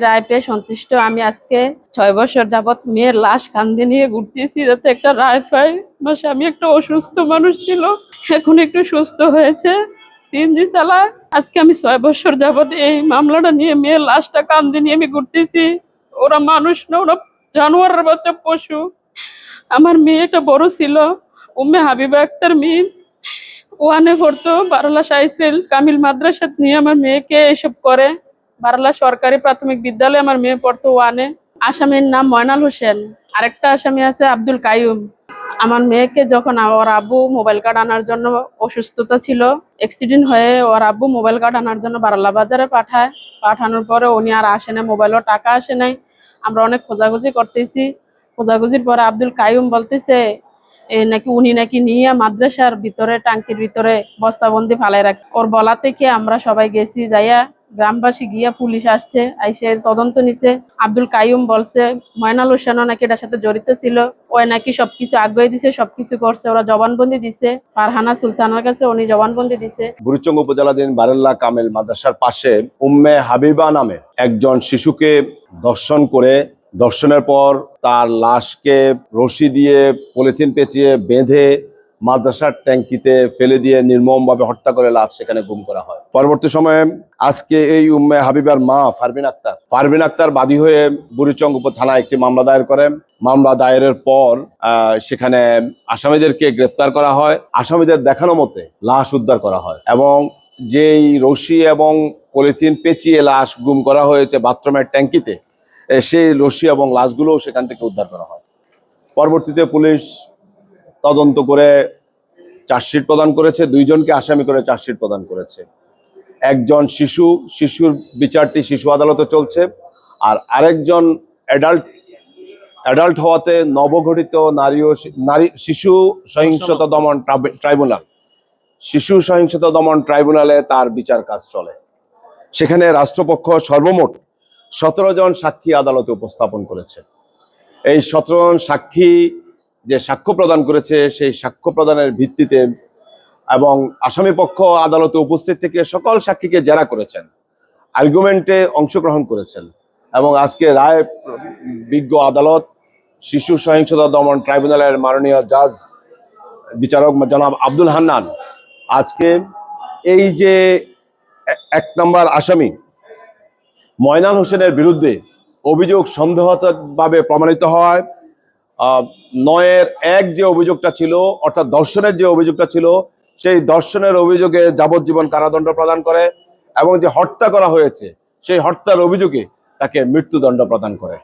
রায় পেয়ে সন্তুষ্ট। আমি আজকে 6 বছর যাবৎ মেয়ের লাশ কাঁধে নিয়ে ঘুরতেছি যাতে একটা রায় পাই। আমার স্বামী একটা অসুস্থ মানুষ ছিল, এখন একটু সুস্থ হয়েছে, সিএনজি চালায়। আজকে আমি 6 বছর যাবৎ এই মামলাটা নিয়ে মেয়ের লাশটা কাঁধে নিয়ে আমি ঘুরতেছি। ওরা মানুষ না, ওরা জানোয়ারের বাচ্চা, পশু। আমার মেয়েটা বড় ছিল, উম্মে হাবিবা আক্তার মেয়ে, ওয়ানে পড়তো। বারলা সাইসেল কামিল মাদ্রাসা নিয়ে আমার মেয়েকে এসব করে। বারলা সরকারি প্রাথমিক বিদ্যালয়ে আমার মেয়ে পড়তো ওয়ানে। আসামির নাম ময়নাল হোসেন, আরেকটা আসামি আছে আব্দুল কাইয়ুম। আমার মেয়েকে যখন ওর আব্বু মোবাইল কার্ড আনার জন্য, অসুস্থতা ছিল, অ্যাক্সিডেন্ট হয়ে ওর আব্বু মোবাইল কার্ড আনার জন্য বারলা বাজারে পাঠায়। পাঠানোর পরে উনি আর আসে না, মোবাইলও টাকা আসে নাই। আমরা অনেক খোঁজাখুঁজি করতেছি। খোঁজাখুঁজির পরে আব্দুল কাইয়ুম বলতেছে নাকি উনি নাকি নিয়ে মাদ্রাসার ভিতরে টাঙ্কির ভিতরে বস্তাবন্দি ফালাই রাখছে। ওর বলা থেকে আমরা সবাই গেছি, যাইয়া গ্রামবাসী গিয়া পুলিশ আসছে, আইসে তদন্ত নিছে। আব্দুল কাইয়ুম বলছে ময়নাল হোসেনও নাকি এটার সাথে জড়িত ছিল, ওই নাকি সবকিছু আগ্রহ দিছে, সবকিছু করছে। ওরা জবানবন্দি দিছে ফারহানা সুলতানের কাছে, উনি জবানবন্দি দিছে। বুড়িচং উপজেলাধীন বারেল্লা কামেল মাদ্রাসার পাশে উম্মে হাবিবা নামে একজন শিশুকে ধর্ষণ করে, ধর্ষণের পর তার লাশকে রশি দিয়ে পলিথিন পেঁচিয়ে বেঁধে মাদ্রাসার ট্যাঙ্কিতে ফেলে দিয়ে নির্মমভাবে হত্যা করে লাশ সেখানে গুম করা হয়। পরবর্তী সময়ে আজকে এই উম্মে হাবিবার মা ফারবিন আক্তার বাদী হয়ে বুড়িচং থানায় একটি মামলা দায়ের করেন। মামলা দায়েরের পর সেখানে আসামিদেরকে গ্রেপ্তার করা হয়। আসামিদের দেখানো মতে লাশ উদ্ধার করা হয় এবং যেই রশি এবং পলিথিন পেঁচিয়ে লাশ গুম করা হয়েছে বাথরুমের ট্যাঙ্কিতে, সেই রশি এবং লাশগুলো সেখান থেকে উদ্ধার করা হয়। পরবর্তীতে পুলিশ তদন্ত করে চার্জশিট প্রদান করেছে, 2 জনকে আসামি করে চার্জশিট প্রদান করেছে। একজন শিশুর বিচারটি শিশু আদালতে চলছে, আর আরেকজন অ্যাডাল্ট হওয়াতে নবগঠিত শিশু সহিংসতা দমন ট্রাইব্যুনালে তার বিচার কাজ চলে। সেখানে রাষ্ট্রপক্ষ সর্বমোট 17 জন সাক্ষী আদালতে উপস্থাপন করেছে। এই 17 জন সাক্ষী যে সাক্ষ্য প্রদান করেছে, সেই সাক্ষ্য প্রদানের ভিত্তিতে এবং আসামি পক্ষ আদালতে উপস্থিত থেকে সকল সাক্ষীকে জেরা করেছেন, আর্গুমেন্টে অংশগ্রহণ করেছেন এবং আজকে রায় বিজ্ঞ আদালত শিশু সহিংসতা দমন ট্রাইব্যুনালের মাননীয় জাজ বিচারক জনাব আব্দুল হান্নান আজকে এই যে 1 নম্বর আসামি ময়নাল হোসেনের বিরুদ্ধে অভিযোগ সন্দেহভাবে প্রমাণিত হয় 9-1 যে অভিযোগটা ছিল, অর্থাৎ ধর্ষণের যে অভিযোগটা ছিল, সেই ধর্ষণের অভিযোগে যাবজ্জীবন কারাদণ্ড প্রদান করে এবং যে হত্যা করা হয়েছে সেই হত্যার অভিযোগে তাকে মৃত্যুদণ্ড প্রদান করে।